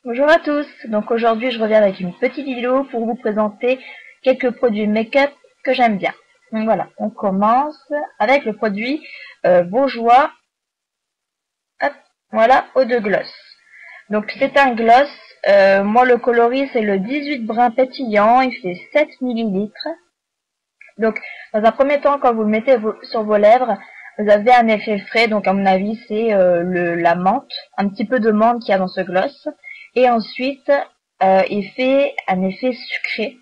Bonjour à tous, donc aujourd'hui je reviens avec une petite vidéo pour vous présenter quelques produits make-up que j'aime bien. Donc voilà, on commence avec le produit Bourjois, hop, voilà, eau de gloss. Donc c'est un gloss, moi le coloris c'est le 18 brun pétillant, il fait 7 millilitres. Donc dans un premier temps quand vous le mettez sur vos lèvres, vous avez un effet frais, donc à mon avis c'est la menthe, un petit peu de menthe qu'il y a dans ce gloss. Et ensuite, il fait un effet sucré.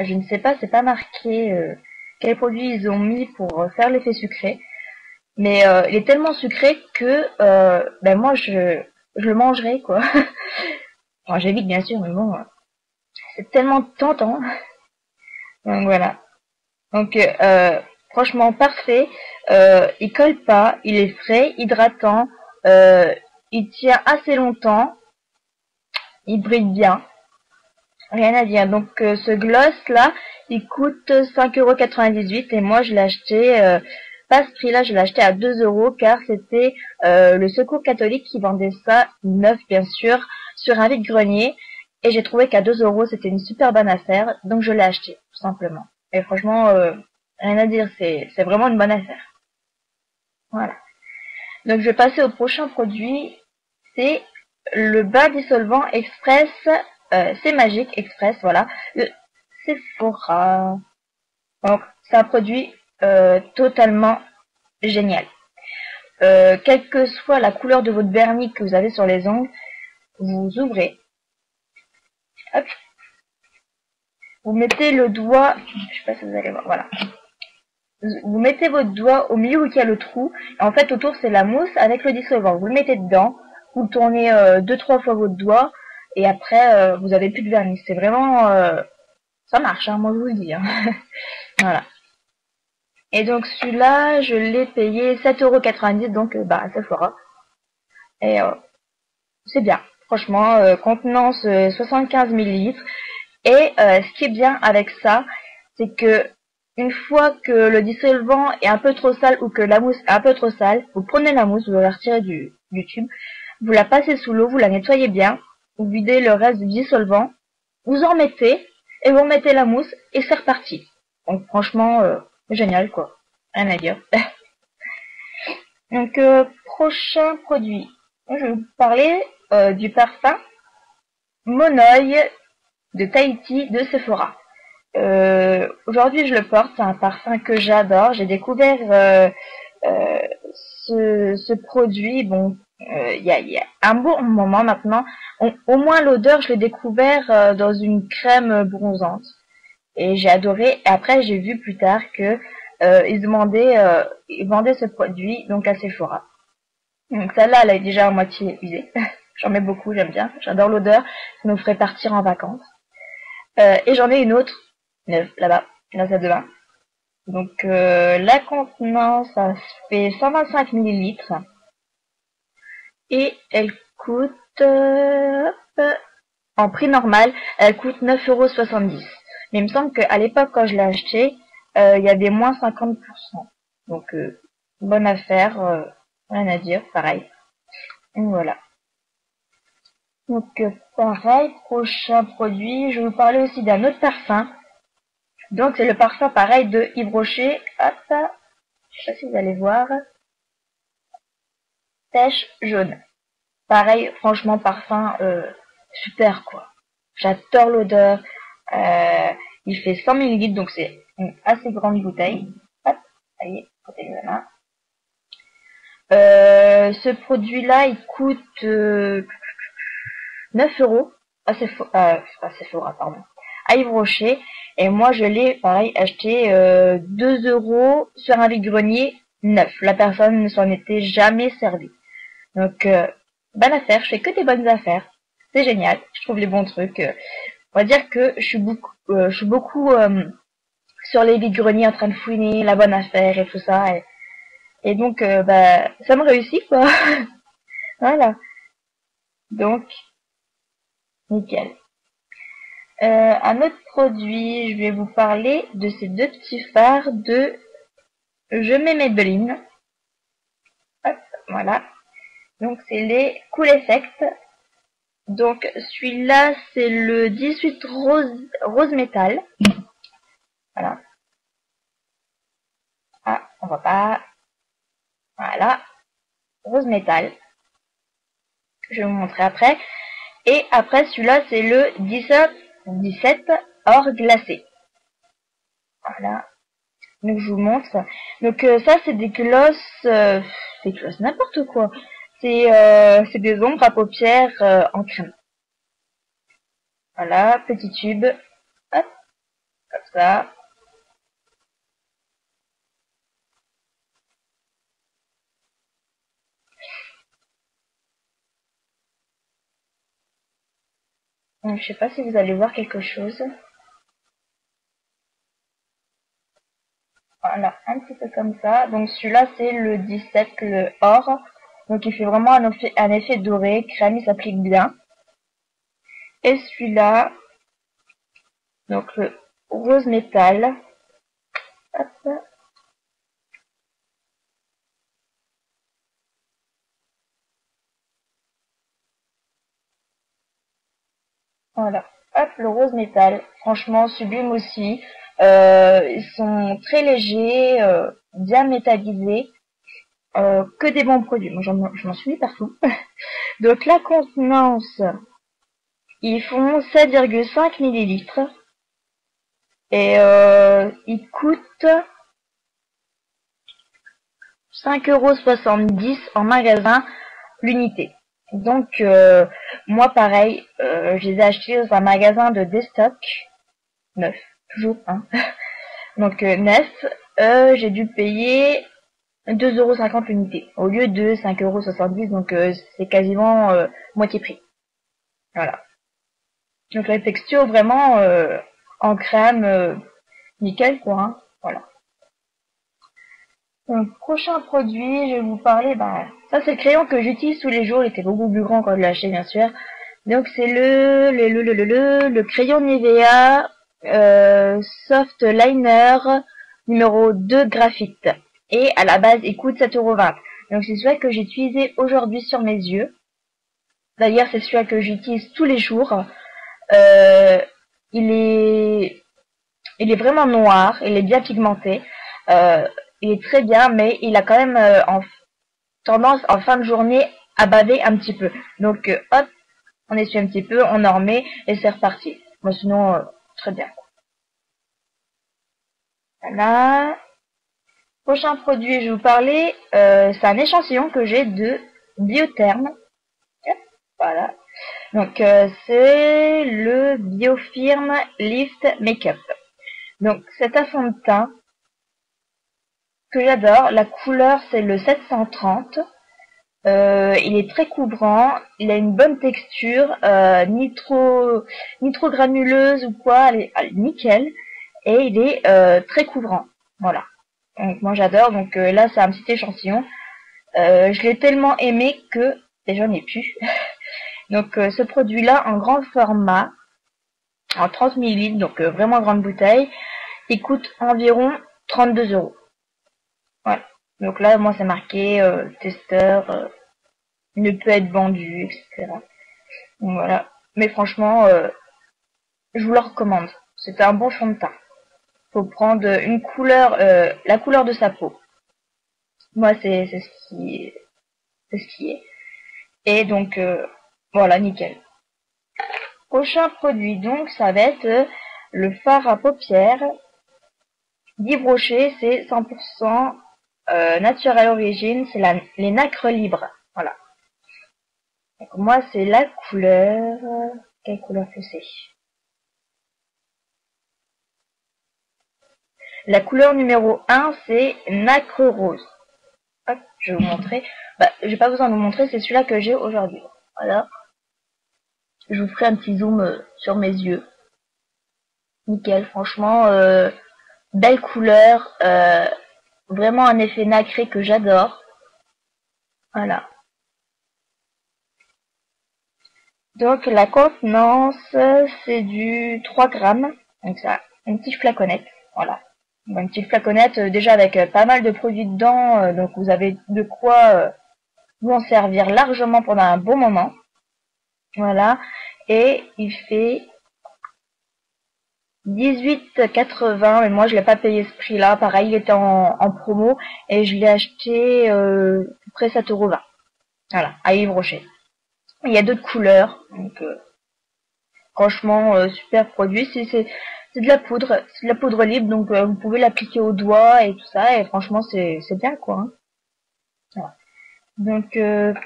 Je ne sais pas, c'est pas marqué quels produits ils ont mis pour faire l'effet sucré. Mais il est tellement sucré que ben moi je le mangerai quoi. Enfin, j'évite bien sûr, mais bon, c'est tellement tentant. Donc voilà. Donc franchement parfait. Il colle pas, il est frais, hydratant, il tient assez longtemps, il brille bien. Rien à dire. Donc ce gloss là, il coûte 5,98 € et moi je l'ai acheté pas ce prix-là, je l'ai acheté à 2 € car c'était le Secours catholique qui vendait ça neuf bien sûr sur un vide-grenier et j'ai trouvé qu'à 2 € c'était une super bonne affaire donc je l'ai acheté tout simplement. Et franchement rien à dire, c'est vraiment une bonne affaire. Voilà. Donc je vais passer au prochain produit, c'est le bain dissolvant express, c'est magique express, voilà, le Sephora. Donc c'est un produit totalement génial. Quelle que soit la couleur de votre vernis que vous avez sur les ongles, vous ouvrez, hop, vous mettez le doigt, je sais pas si vous allez voir, voilà. Vous mettez votre doigt au milieu où il y a le trou, et en fait autour c'est la mousse avec le dissolvant. Vous le mettez dedans, vous tournez 2-3 fois votre doigt, et après vous avez plus de vernis. C'est vraiment, ça marche, hein, moi je vous le dis. Hein. Voilà. Et donc celui-là, je l'ai payé 7,90 €, donc bah ça fera. Et c'est bien. Franchement, contenance 75 millilitres. Et ce qui est bien avec ça, c'est que une fois que le dissolvant est un peu trop sale ou que la mousse est un peu trop sale, vous prenez la mousse, vous la retirez du tube, vous la passez sous l'eau, vous la nettoyez bien, vous videz le reste du dissolvant, vous en mettez et vous remettez la mousse et c'est reparti. Donc franchement, génial quoi. Rien à dire. Donc prochain produit. Je vais vous parler du parfum Monoï de Tahiti de Sephora. Aujourd'hui je le porte, c'est un parfum que j'adore. J'ai découvert ce produit, bon, il y a un bon moment maintenant. Au moins l'odeur, je l'ai découvert dans une crème bronzante. Et j'ai adoré. Et après, j'ai vu plus tard que ils vendaient ce produit donc à Sephora. Donc celle-là, elle est déjà à moitié usée. J'en mets beaucoup, j'aime bien. J'adore l'odeur. Ça nous ferait partir en vacances. Et j'en ai une autre, neuve, là-bas, dans la salle de bain. Donc la contenance, ça fait 125 millilitres. Et elle coûte, en prix normal, elle coûte 9,70 €. Mais il me semble qu'à l'époque, quand je l'ai acheté, il y avait moins 50%. Donc, bonne affaire, rien à dire, pareil. Donc, voilà. Donc, pareil, prochain produit, je vais vous parler aussi d'un autre parfum. Donc, c'est le parfum, pareil, de Yves Rocher. Hop, je sais pas si vous allez voir. Pêche jaune. Pareil, franchement, parfum, super, quoi. J'adore l'odeur. Il fait 100 millilitres, donc c'est une assez grande bouteille. Hop, allez, côté de la main. Ce produit-là, il coûte 9 €. Ah, c'est Sephora, pardon. À Yves Rocher. Et moi, je l'ai, pareil, acheté 2 € sur un vide-grenier neuf. La personne ne s'en était jamais servie. Donc, bonne affaire. Je fais que des bonnes affaires. C'est génial. Je trouve les bons trucs. On va dire que je suis beaucoup sur les vides-greniers en train de fouiner la bonne affaire et tout ça. Et donc, bah, ça me réussit, quoi. Voilà. Donc, nickel. Un autre produit, je vais vous parler de ces deux petits fards de Je mets Maybelline. Hop, voilà. Donc, c'est les Cool Effect. Donc celui-là, c'est le 18 rose métal. Voilà. Ah, on voit pas. Voilà. Rose métal. Je vais vous montrer après. Et après, celui-là, c'est le 17 or glacé. Voilà. Donc je vous montre ça. Donc ça, c'est des glosses, n'importe quoi. C'est des ombres à paupières en crème. Voilà, petit tube. Hop, comme ça. Donc, je sais pas si vous allez voir quelque chose. Voilà, un petit peu comme ça. Donc celui-là, c'est le 17, le or. Donc il fait vraiment un effet doré, crème, il s'applique bien. Et celui-là, donc le rose métal. Hop. Voilà. Hop, le rose métal. Franchement, sublime aussi. Ils sont très légers, bien métallisés. Que des bons produits. Moi, je m'en suis mis partout. Donc, la contenance, ils font 7,5 millilitres. Et ils coûtent 5,70 € en magasin l'unité. Donc, moi, pareil, je les ai achetés dans un magasin de déstock. Neuf. Toujours, hein. Donc, neuf. J'ai dû payer 2,50 € l'unité, au lieu de 5,70 €, donc c'est quasiment moitié prix. Voilà. Donc la texture vraiment en crème, nickel quoi. Hein. Voilà. Donc prochain produit, je vais vous parler, ça c'est le crayon que j'utilise tous les jours, il était beaucoup plus grand quand je l'ai acheté bien sûr. Donc c'est le crayon Nivea Soft Liner numéro 2 graphite. Et à la base, il coûte 7,20 €. Donc c'est celui que j'ai utilisé aujourd'hui sur mes yeux. D'ailleurs, c'est celui que j'utilise tous les jours. Euh, il est vraiment noir, il est bien pigmenté. Il est très bien, mais il a quand même tendance en fin de journée à baver un petit peu. Donc hop, on essuie un petit peu, on en remet et c'est reparti. Bon, sinon, très bien. Voilà. Prochain produit, je vais vous parler, c'est un échantillon que j'ai de Biotherm. Voilà. Donc c'est le Biofirm Lift Makeup. Donc c'est un fond de teint que j'adore. La couleur c'est le 730. Il est très couvrant, il a une bonne texture, ni trop granuleuse ou quoi, elle est nickel. Et il est très couvrant. Voilà. Donc moi j'adore. Donc là c'est un petit échantillon. Je l'ai tellement aimé que et j'en ai plus. Donc ce produit-là en grand format, en 30 ml, donc vraiment grande bouteille, il coûte environ 32 €. Voilà. Donc là moi c'est marqué testeur, ne peut être vendu, etc. Donc voilà. Mais franchement, je vous le recommande. C'est un bon fond de teint. Faut prendre une couleur, la couleur de sa peau. Moi c'est ce qui est. Et donc voilà, nickel. Prochain produit donc ça va être le fard à paupières d'Yves Rocher, c'est 100% naturel origine, c'est les nacres libres. Voilà. Donc moi c'est la couleur. Quelle couleur que c'est? La couleur numéro 1 c'est nacre rose. Hop, je vais vous montrer. J'ai pas besoin de vous montrer, c'est celui-là que j'ai aujourd'hui. Voilà. Je vous ferai un petit zoom sur mes yeux. Nickel, franchement, belle couleur, vraiment un effet nacré que j'adore. Voilà. Donc la contenance, c'est du 3 grammes. Donc ça, une petite flaconnette. Voilà. Une petite flaconnette déjà avec pas mal de produits dedans. Donc vous avez de quoi vous en servir largement pendant un bon moment. Voilà. Et il fait 18,80, mais moi je l'ai pas payé ce prix-là. Pareil, il était en promo et je l'ai acheté près 7,20 €. Voilà, à Yves Rocher. Il y a d'autres couleurs, donc franchement super produit. C'est de la poudre, c'est de la poudre libre, donc vous pouvez l'appliquer au doigt et tout ça, et franchement c'est bien quoi. Hein. Voilà. Donc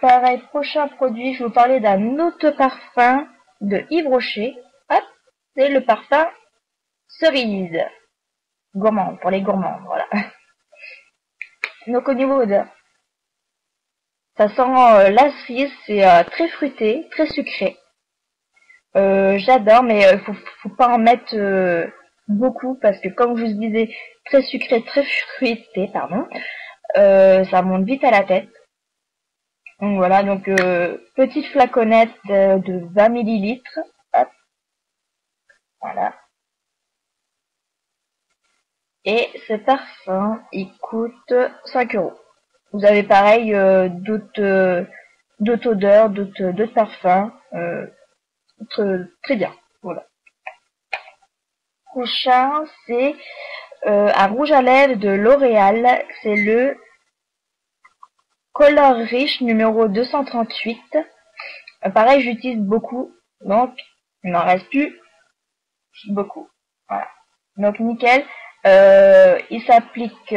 pareil, prochain produit, je vais vous parler d'un autre parfum de Yves Rocher. Hop, c'est le parfum cerise. Gourmand, pour les gourmands, voilà. Donc au niveau de... Ça sent la cerise, c'est très fruité, très sucré. J'adore, mais faut pas en mettre beaucoup, parce que comme je vous disais, très sucré, très fruité, pardon, ça monte vite à la tête. Donc voilà, donc petite flaconnette de 20 millilitres. Hop, voilà. Et ce parfum, il coûte 5 €. Vous avez pareil d'autres odeurs, d'autres parfums. Très bien. Voilà. Prochain, c'est un rouge à lèvres de L'Oréal. C'est le Color Riche numéro 238. Pareil, j'utilise beaucoup. Donc, il n'en reste plus beaucoup. Voilà. Donc, nickel. Il s'applique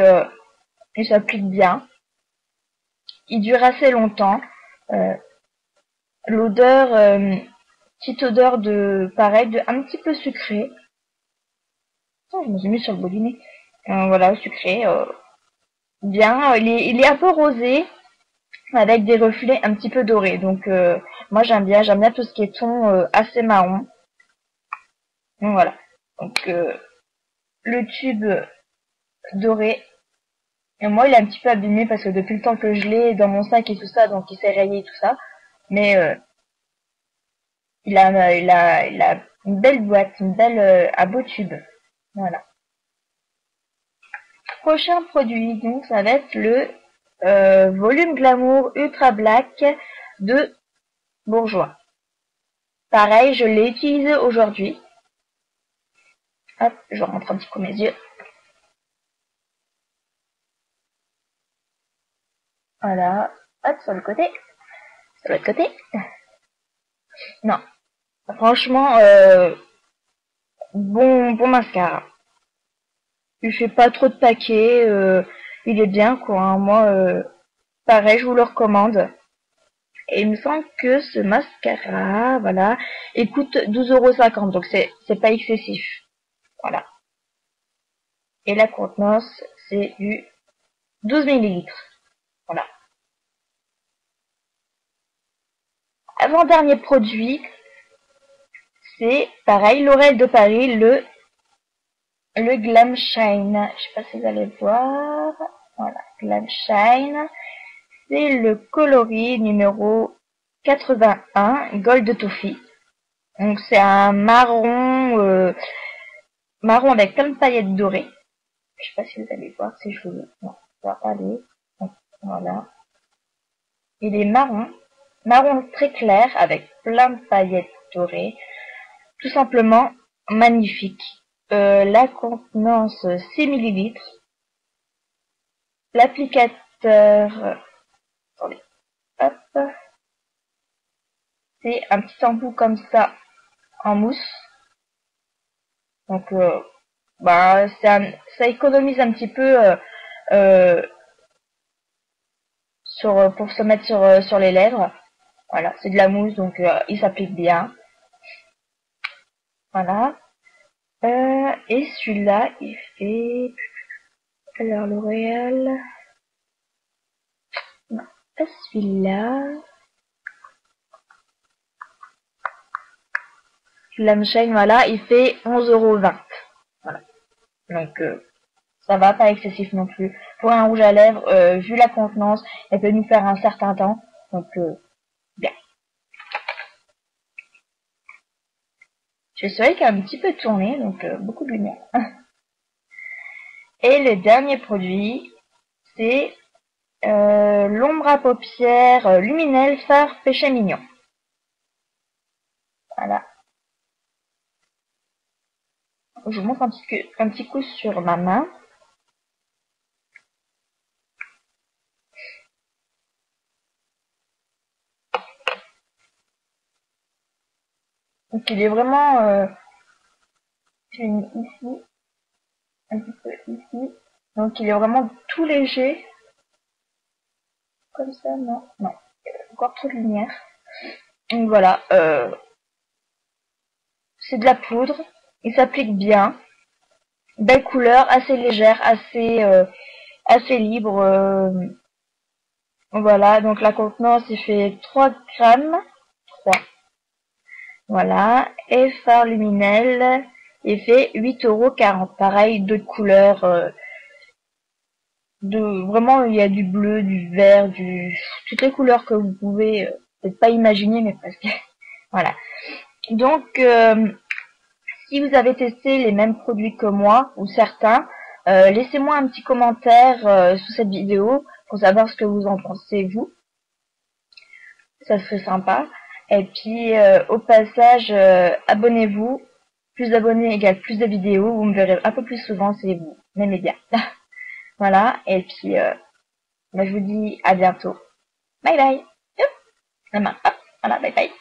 bien. Il dure assez longtemps. L'odeur, petite odeur de, pareil, de un petit peu sucré. Oh, je me suis mis sur le bout du nez. Voilà, sucré. Bien, il est un peu rosé avec des reflets un petit peu dorés. Donc moi j'aime bien tout ce qui est ton assez marron. Donc voilà. Donc le tube doré. Et moi il est un petit peu abîmé parce que depuis le temps que je l'ai dans mon sac et tout ça, donc il s'est rayé et tout ça. Mais il a une belle boîte, un beau tube. Voilà. Prochain produit, donc ça va être le Volume Glamour Ultra Black de Bourjois. Pareil, je l'ai utilisé aujourd'hui. Hop, je rentre un petit coup mes yeux. Voilà. Hop, sur le côté. Sur l'autre côté. Non. Franchement, bon mascara. Il fait pas trop de paquets. Il est bien, quoi. Hein. Moi, pareil, je vous le recommande. Et il me semble que ce mascara, voilà, il coûte 12,50 €. Donc c'est pas excessif. Voilà. Et la contenance, c'est du 12 millilitres. Voilà. Avant-dernier produit, c'est pareil, L'Oréal de Paris, le Glam Shine. Je sais pas si vous allez voir. Voilà, Glam Shine. C'est le coloris numéro 81, Gold Toffee. Donc c'est un marron avec plein de paillettes dorées. Je sais pas si vous allez voir, si je vous... Non, ça va pas aller. Donc, voilà. Il est marron très clair avec plein de paillettes dorées. Tout simplement magnifique. La contenance 6 millilitres. L'applicateur, attendez, hop, c'est un petit embout comme ça en mousse. Donc, ça économise un petit peu pour se mettre sur les lèvres. Voilà, c'est de la mousse, donc il s'applique bien. Voilà. Et celui-là, il fait... Alors, L'Oréal... Non, pas celui-là. Glam Shine, voilà, il fait 11,20 €. Voilà. Donc, ça va, pas excessif non plus. Pour un rouge à lèvres, vu la contenance, elle peut nous faire un certain temps. Donc, bien. J'ai le soleil qui a un petit peu tourné, donc beaucoup de lumière. Et le dernier produit, c'est l'ombre à paupières Luminel Fard Péché Mignon. Je vous montre un petit coup sur ma main. Donc il est vraiment ici, un petit peu ici. Donc il est vraiment tout léger. Comme ça, non, non. Encore trop de lumière. Donc voilà, c'est de la poudre. Il s'applique bien. Belle couleur, assez légère, assez libre. Voilà, donc la contenance, il fait 3 grammes. 3. Voilà. Et Fard Luminel, il fait 8,40 €. Pareil, d'autres couleurs. Vraiment, il y a du bleu, du vert, toutes les couleurs que vous pouvez peut-être pas imaginer, mais presque. Voilà. Donc, si vous avez testé les mêmes produits que moi, ou certains, laissez-moi un petit commentaire sous cette vidéo pour savoir ce que vous en pensez, vous. Ça serait sympa. Et puis, au passage, abonnez-vous. Plus d'abonnés égale plus de vidéos. Vous me verrez un peu plus souvent si vous m'aimez bien. Voilà. Et puis, je vous dis à bientôt. Bye bye. Hop, la main. Hop, voilà, bye bye.